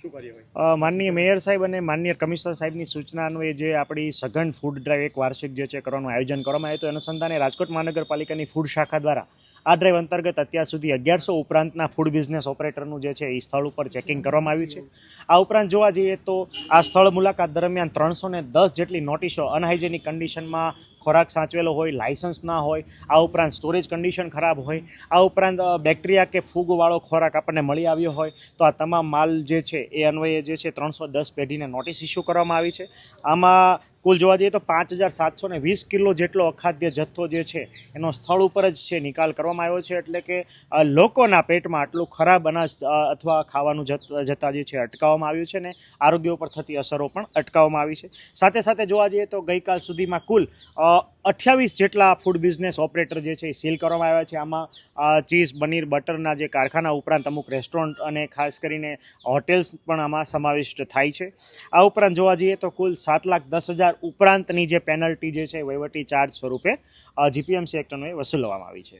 શું કાર્યવાહી? માનનીય મેયર સાહેબ અને માનનીય કમિશનર સાહેબની સૂચના અન્વયે જે આપણી સઘન ફૂડ ડ્રાઈવ એક વાર્ષિક જે છે કરવાનું આયોજન કરવામાં આવ્યું હતું, અનુસંધાને રાજકોટ મહાનગરપાલિકાની ફૂડ શાખા દ્વારા આ ડ્રાઈવ અંતર્ગત અત્યાર સુધી 1100 ઉપરાંતના ફૂડ બિઝનેસ ઓપરેટરનું જે છે એ સ્થળ ઉપર ચેકિંગ કરવામાં આવ્યું છે. આ ઉપરાંત જોવા જઈએ તો આ સ્થળ મુલાકાત દરમિયાન 310 જેટલી નોટિસો અનહાઇજેનિક કન્ડિશનમાં ખોરાક સાચવેલો હોય, લાયસન્સ ના હોય, આ ઉપરાંત સ્ટોરેજ કન્ડિશન ખરાબ હોય, આ ઉપરાંત બેક્ટેરિયા કે ફૂગવાળો ખોરાક આપણને મળી આવ્યો હોય તો આ તમામ માલ જે છે એ અન્વયે જે છે 310 પેઢીને નોટિસ ઇસ્યુ કરવામાં આવી છે. આમાં કુલ જોવા જઈએ તો 5720 કિલો જેટલો અખાદ્ય જથ્થો જે છે એનો સ્થળ ઉપર જ છે નિકાલ કરવામાં આવ્યો છે. એટલે કે લોકોના પેટમાં આટલું ખરાબ અનાજ અથવા ખાવાનું જતા જે છે અટકાવવામાં આવ્યું છે ને આરોગ્ય ઉપર થતી અસરો પણ અટકાવવામાં આવી છે. સાથે સાથે જોવા જઈએ તો ગઈકાલ સુધીમાં કુલ 28 જેટલા ફૂડ બિઝનેસ ઓપરેટર જે છે એ સીલ કરવામાં આવ્યા છે. આમાં ચીઝ, પનીર, બટરના જે કારખાના ઉપરાંત અમુક રેસ્ટોરન્ટ અને ખાસ કરીને હોટેલ્સ પણ આમાં સમાવિષ્ટ થાય છે. આ ઉપરાંત જોવા જઈએ તો કુલ 7,10,000 ઉપરાંતની જે પેનલ્ટી જે છે વહીવટી ચાર્જ સ્વરૂપે જીપીએમસી એક્ટ અન્વયે વસૂલવામાં આવી છે.